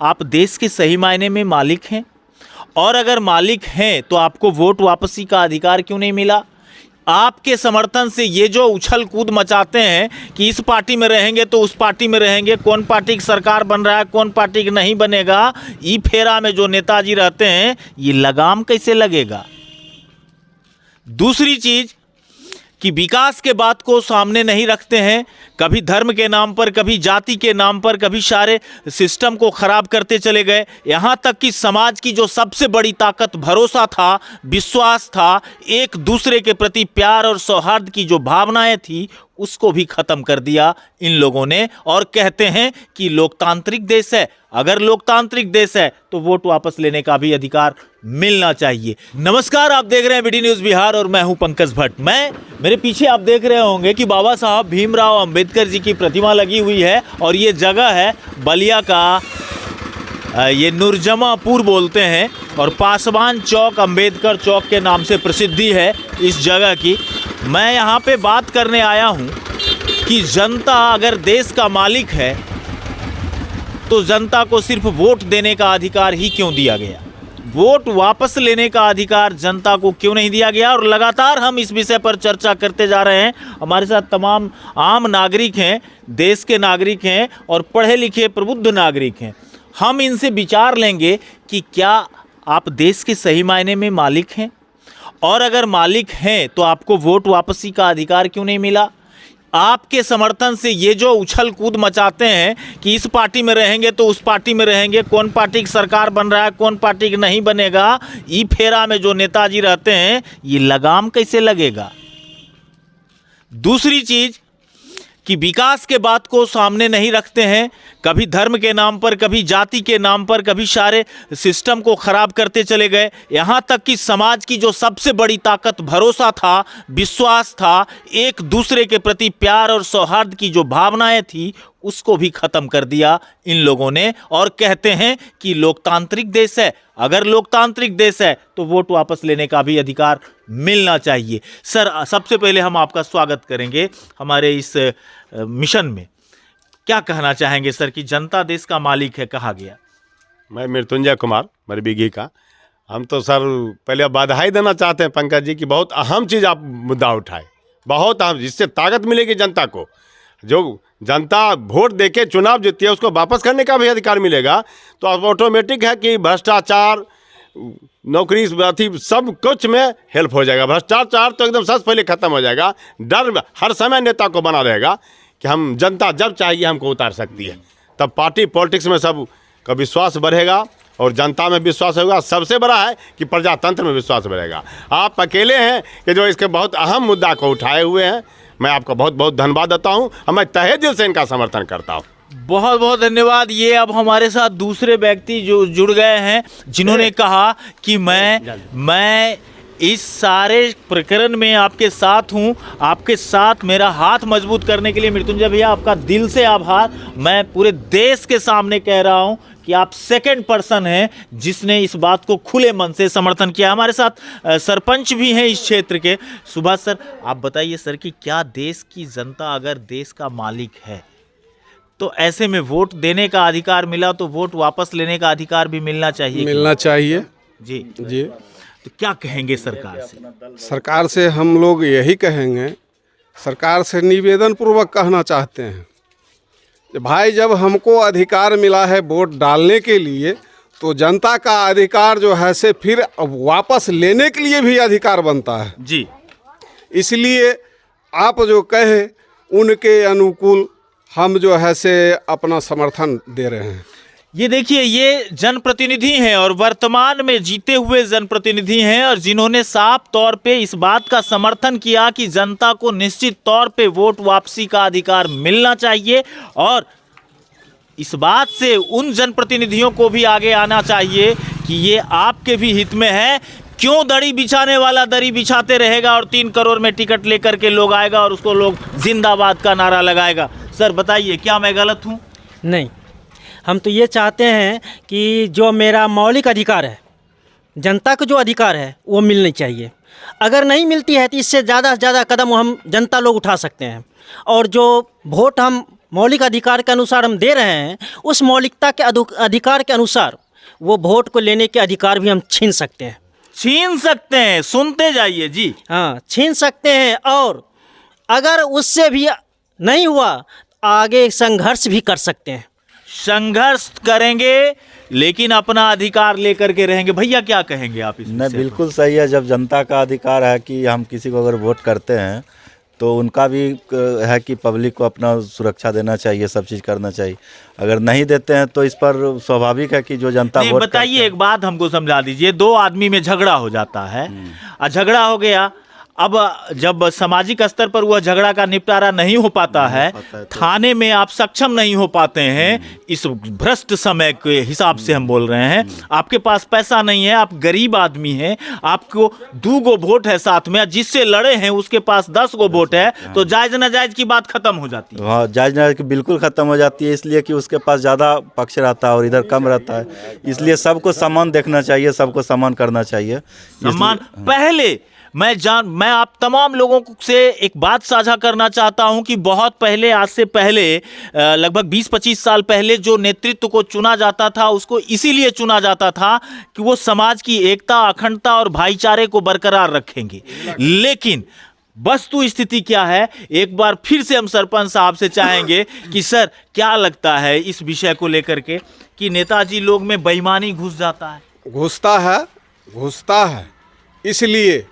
आप देश के सही मायने में मालिक हैं? और अगर मालिक हैं तो आपको वोट वापसी का अधिकार क्यों नहीं मिला? आपके समर्थन से ये जो उछल कूद मचाते हैं कि इस पार्टी में रहेंगे तो उस पार्टी में रहेंगे, कौन पार्टी की सरकार बन रहा है, कौन पार्टी की नहीं बनेगा, ई फेरा में जो नेताजी रहते हैं, ये लगाम कैसे लगेगा? दूसरी चीज कि विकास के बात को सामने नहीं रखते हैं, कभी धर्म के नाम पर, कभी जाति के नाम पर, कभी सारे सिस्टम को खराब करते चले गए। यहाँ तक कि समाज की जो सबसे बड़ी ताकत भरोसा था, विश्वास था, एक दूसरे के प्रति प्यार और सौहार्द की जो भावनाएं थी, उसको भी खत्म कर दिया इन लोगों ने। और कहते हैं कि लोकतांत्रिक देश है, अगर लोकतांत्रिक देश है तो वोट वापस लेने का भी अधिकार मिलना चाहिए। नमस्कार, आप देख रहे हैं बीडी न्यूज़ बिहार और मैं हूं पंकज भट्ट। मेरे पीछे आप देख रहे होंगे कि बाबा साहब भीमराव अंबेडकर जी की प्रतिमा लगी हुई है और ये जगह है बलिया का, ये नूरजमापुर बोलते हैं और पासवान चौक अंबेडकर चौक के नाम से प्रसिद्धि है इस जगह की। मैं यहाँ पे बात करने आया हूँ कि जनता अगर देश का मालिक है तो जनता को सिर्फ वोट देने का अधिकार ही क्यों दिया गया? वोट वापस लेने का अधिकार जनता को क्यों नहीं दिया गया? और लगातार हम इस विषय पर चर्चा करते जा रहे हैं। हमारे साथ तमाम आम नागरिक हैं, देश के नागरिक हैं और पढ़े लिखे प्रबुद्ध नागरिक हैं। हम इनसे विचार लेंगे कि क्या आप देश के सही मायने में मालिक हैं? और अगर मालिक हैं तो आपको वोट वापसी का अधिकार क्यों नहीं मिला? आपके समर्थन से ये जो उछल कूद मचाते हैं कि इस पार्टी में रहेंगे तो उस पार्टी में रहेंगे, कौन पार्टी की सरकार बन रहा है, कौन पार्टी की नहीं बनेगा, ई फेरा में जो नेताजी रहते हैं, ये लगाम कैसे लगेगा? दूसरी चीज कि विकास के बात को सामने नहीं रखते हैं, कभी धर्म के नाम पर, कभी जाति के नाम पर, कभी सारे सिस्टम को खराब करते चले गए। यहाँ तक कि समाज की जो सबसे बड़ी ताकत भरोसा था, विश्वास था, एक दूसरे के प्रति प्यार और सौहार्द की जो भावनाएं थी, उसको भी खत्म कर दिया इन लोगों ने। और कहते हैं कि लोकतांत्रिक देश है, अगर लोकतांत्रिक देश है तो वोट वापस लेने का भी अधिकार मिलना चाहिए। सर, सबसे पहले हम आपका स्वागत करेंगे हमारे इस मिशन में। क्या कहना चाहेंगे सर कि जनता देश का मालिक है, कहा गया? मैं मृत्युंजय कुमार मरबीघी का। हम तो सर पहले बधाई देना चाहते हैं पंकज जी की बहुत अहम चीज़ आप मुद्दा उठाए, बहुत अहम, जिससे ताकत मिलेगी जनता को। जो जनता वोट देके चुनाव जीतती है उसको वापस करने का भी अधिकार मिलेगा, तो अब ऑटोमेटिक है कि भ्रष्टाचार, नौकरी अथी सब कुछ में हेल्प हो जाएगा। भ्रष्टाचार तो एकदम सबसे पहले खत्म हो जाएगा। डर हर समय नेता को बना रहेगा कि हम जनता जब चाहिए हमको उतार सकती है, तब पार्टी पॉलिटिक्स में सब का विश्वास बढ़ेगा और जनता में विश्वास होगा। सबसे बड़ा है कि प्रजातंत्र में विश्वास बढ़ेगा। आप अकेले हैं कि जो इसके बहुत अहम मुद्दा को उठाए हुए हैं। मैं आपको बहुत बहुत धन्यवाद देता हूँ और मैं तहे दिल से इनका समर्थन करता हूँ। बहुत बहुत धन्यवाद। ये अब हमारे साथ दूसरे व्यक्ति जो जुड़ गए हैं, जिन्होंने कहा कि मैं इस सारे प्रकरण में आपके साथ हूँ, आपके साथ मेरा हाथ मजबूत करने के लिए मृत्युंजय भैया आपका दिल से आभार। मैं पूरे देश के सामने कह रहा हूँ कि आप सेकंड पर्सन हैं जिसने इस बात को खुले मन से समर्थन किया। हमारे साथ सरपंच भी हैं इस क्षेत्र के। सुभाष सर, आप बताइए सर कि क्या देश की जनता अगर देश का मालिक है तो ऐसे में वोट देने का अधिकार मिला तो वोट वापस लेने का अधिकार भी मिलना चाहिए? मिलना चाहिए जी जी। तो क्या कहेंगे सरकार से? सरकार से हम लोग यही कहेंगे, सरकार से निवेदन पूर्वक कहना चाहते हैं कि भाई जब हमको अधिकार मिला है वोट डालने के लिए, तो जनता का अधिकार जो है से फिर वापस लेने के लिए भी अधिकार बनता है जी। इसलिए आप जो कहे उनके अनुकूल हम जो है से अपना समर्थन दे रहे हैं। ये देखिए, ये जनप्रतिनिधि हैं और वर्तमान में जीते हुए जनप्रतिनिधि हैं और जिन्होंने साफ तौर पे इस बात का समर्थन किया कि जनता को निश्चित तौर पे वोट वापसी का अधिकार मिलना चाहिए। और इस बात से उन जनप्रतिनिधियों को भी आगे आना चाहिए कि ये आपके भी हित में है। क्यों दरी बिछाने वाला दरी बिछाते रहेगा और 3 करोड़ में टिकट लेकर के लोग आएगा और उसको लोग जिंदाबाद का नारा लगाएगा? सर बताइए, क्या मैं गलत हूँ? नहीं, हम तो ये चाहते हैं कि जो मेरा मौलिक अधिकार है, जनता को जो अधिकार है वो मिलनी चाहिए। अगर नहीं मिलती है तो इससे ज़्यादा से ज़्यादा कदम हम जनता लोग उठा सकते हैं। और जो वोट हम मौलिक अधिकार के अनुसार हम दे रहे हैं, उस मौलिकता के अधिकार के अनुसार वो वोट को लेने के अधिकार भी हम छीन सकते हैं। छीन सकते हैं, सुनते जाइए जी। हाँ, छीन सकते हैं, और अगर उससे भी नहीं हुआ आगे संघर्ष भी कर सकते हैं। संघर्ष करेंगे लेकिन अपना अधिकार लेकर के रहेंगे। भैया क्या कहेंगे आप इस नहीं, विषय पर? बिल्कुल सही है। जब जनता का अधिकार है कि हम किसी को अगर वोट करते हैं तो उनका भी है कि पब्लिक को अपना सुरक्षा देना चाहिए, सब चीज़ करना चाहिए। अगर नहीं देते हैं तो इस पर स्वाभाविक है कि जो जनता नहीं, वोट बताइए, एक बात हमको समझा दीजिए। दो आदमी में झगड़ा हो जाता है, झगड़ा हो गया, अब जब सामाजिक स्तर पर वह झगड़ा का निपटारा नहीं हो पाता है, थाने में आप सक्षम नहीं हो पाते हैं, इस भ्रष्ट समय के हिसाब से हम बोल रहे हैं, आपके पास पैसा नहीं है, आप गरीब आदमी हैं, आपको 2 गो वोट है साथ में, जिससे लड़े हैं उसके पास 10 गो वोट है, तो जायज नाजायज की बात खत्म हो जाती है। हाँ, जायज नाजायज की बिल्कुल ख़त्म हो जाती है, इसलिए कि उसके पास ज़्यादा पक्ष रहता है और इधर कम रहता है। इसलिए सबको समान देखना चाहिए, सबको समान करना चाहिए। सम्मान पहले मैं आप तमाम लोगों से एक बात साझा करना चाहता हूं कि बहुत पहले, आज से पहले लगभग 20-25 साल पहले जो नेतृत्व को चुना जाता था, उसको इसीलिए चुना जाता था कि वो समाज की एकता, अखंडता और भाईचारे को बरकरार रखेंगे। लेकिन वस्तु स्थिति क्या है, एक बार फिर से हम सरपंच साहब से चाहेंगे कि सर क्या लगता है इस विषय को लेकर के कि नेताजी लोग में बेईमानी घुस जाता है? घुसता है। इसलिए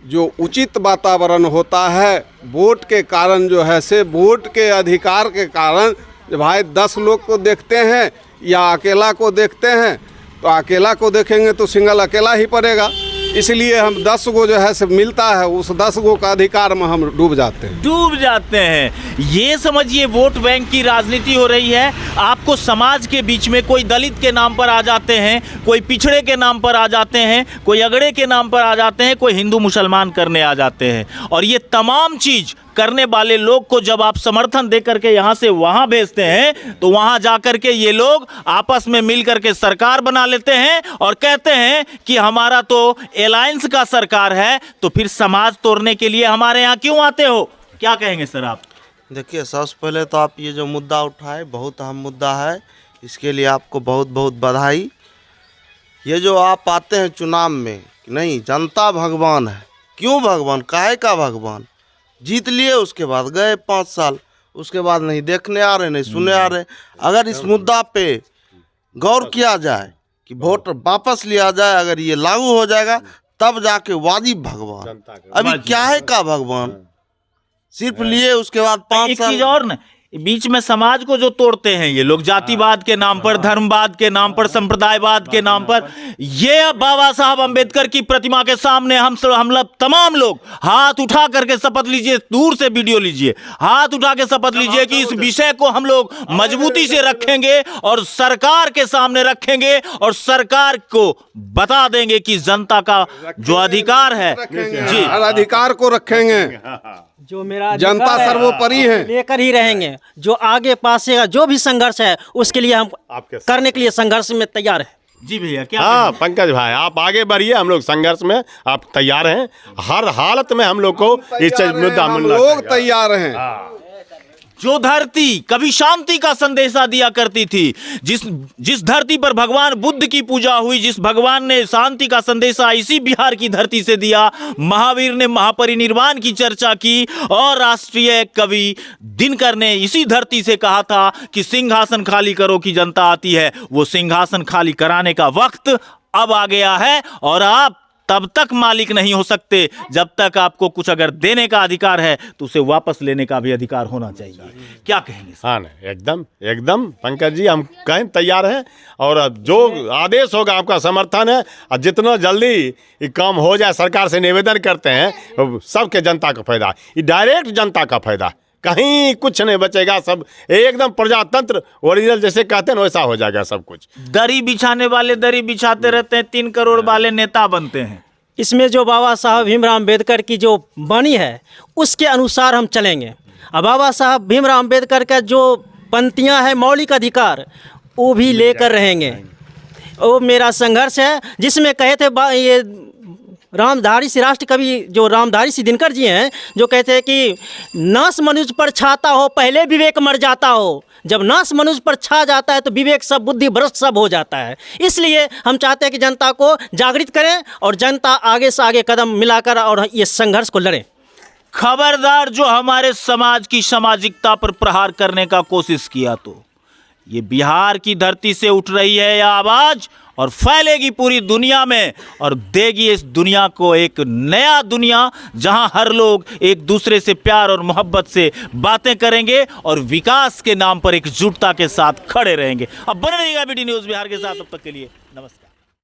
जो उचित वातावरण होता है, वोट के कारण जो है से वोट के अधिकार के कारण, जब भाई 10 लोग को देखते हैं या अकेला को देखते हैं, तो अकेला को देखेंगे तो सिंगल अकेला ही पड़ेगा। इसलिए हम 10 गो जो है से मिलता है, उस 10 गो का अधिकार में हम डूब जाते हैं। ये समझिए वोट बैंक की राजनीति हो रही है। आपको समाज के बीच में कोई दलित के नाम पर आ जाते हैं, कोई पिछड़े के नाम पर आ जाते हैं, कोई अगड़े के नाम पर आ जाते हैं, कोई हिंदू मुसलमान करने आ जाते हैं, और ये तमाम चीज करने वाले लोग को जब आप समर्थन दे करके यहाँ से वहाँ भेजते हैं, तो वहाँ जा करके ये लोग आपस में मिल करके सरकार बना लेते हैं और कहते हैं कि हमारा तो अलायंस का सरकार है, तो फिर समाज तोड़ने के लिए हमारे यहाँ क्यों आते हो? क्या कहेंगे सर आप? देखिए, सबसे पहले तो आप ये जो मुद्दा उठाए बहुत अहम मुद्दा है, इसके लिए आपको बहुत बहुत बधाई। ये जो आप आते हैं चुनाव में, नहीं, जनता भगवान है। क्यों भगवान? काहे का भगवान? जीत लिए, उसके बाद गए 5 साल, उसके बाद नहीं देखने आ रहे, नहीं सुने आ रहे। अगर इस मुद्दा पे गौर किया जाए कि वोट वापस लिया जाए, अगर ये लागू हो जाएगा तब जाके वाजिब भगवान। अभी क्या है का भगवान? सिर्फ लिए, उसके बाद 5 साल। एक चीज और न, बीच में समाज को जो तोड़ते हैं ये लोग, जातिवाद के नाम पर, धर्मवाद के नाम पर, संप्रदायवाद के नाम पर, ये अब बाबा साहब अंबेडकर की प्रतिमा के सामने हम तमाम लोग हाथ उठा करके शपथ लीजिए, दूर से वीडियो लीजिए, हाथ उठा के शपथ लीजिए कि इस विषय को हम लोग मजबूती से रखेंगे और सरकार के सामने रखेंगे और सरकार को बता देंगे कि जनता का जो अधिकार है जी, हर अधिकार को रखेंगे। जो मेरा जनता सर्वोपरि है, लेकर ही रहेंगे। जो आगे पासेगा, जो भी संघर्ष है, उसके लिए हम करने के लिए संघर्ष में तैयार है। जी भैया क्या? हाँ पंकज भाई, आप आगे बढ़िए, हम लोग संघर्ष में आप तैयार हैं। हर हालत में हम लोग को इस मुद्दा हम लोग तैयार हैं। जो धरती कभी शांति का संदेशा दिया करती थी, जिस धरती पर भगवान बुद्ध की पूजा हुई, जिस भगवान ने शांति का संदेशा इसी बिहार की धरती से दिया, महावीर ने महापरिनिर्वाण की चर्चा की, और राष्ट्रीय कवि दिनकर ने इसी धरती से कहा था कि सिंहासन खाली करो कि जनता आती है। वो सिंहासन खाली कराने का वक्त अब आ गया है, और आप तब तक मालिक नहीं हो सकते जब तक आपको कुछ अगर देने का अधिकार है तो उसे वापस लेने का भी अधिकार होना चाहिए। क्या कहेंगे? हाँ, एकदम एकदम पंकज जी, हम कहें तैयार हैं, और जो आदेश होगा आपका समर्थन है। और जितना जल्दी ये काम हो जाए, सरकार से निवेदन करते हैं, सबके जनता का फायदा, ये डायरेक्ट जनता का फायदा, कहीं कुछ नहीं बचेगा, सब एकदम प्रजातंत्र ओरिजिनल जैसे कहते हैं वैसा हो जाएगा सब कुछ। दरी बिछाने वाले दरी बिछाते रहते हैं, 3 करोड़ वाले नेता बनते हैं। इसमें जो बाबा साहब भीमराव अम्बेडकर की जो वाणी है, उसके अनुसार हम चलेंगे। अब बाबा साहब भीमराव अम्बेडकर का जो पंक्तियां हैं, मौलिक अधिकार, वो भी लेकर रहेंगे। वो मेरा संघर्ष है, जिसमें कहे थे ये रामधारी सिंह राष्ट्र कवि जो रामधारी सिंह दिनकर जी हैं, जो कहते हैं कि नाश मनुष्य पर छाता हो पहले विवेक मर जाता हो। जब नाश मनुष्य पर छा जाता है तो विवेक सब, बुद्धि भ्रष्ट सब हो जाता है। इसलिए हम चाहते हैं कि जनता को जागृत करें और जनता आगे से आगे कदम मिलाकर और ये संघर्ष को लड़े। खबरदार जो हमारे समाज की सामाजिकता पर प्रहार करने का कोशिश किया तो ये बिहार की धरती से उठ रही है यह आवाज और फैलेगी पूरी दुनिया में और देगी इस दुनिया को एक नया दुनिया, जहां हर लोग एक दूसरे से प्यार और मोहब्बत से बातें करेंगे और विकास के नाम पर एकजुटता के साथ खड़े रहेंगे। अब बने रहिएगा BD न्यूज़ बिहार के साथ। तब तक के लिए नमस्कार।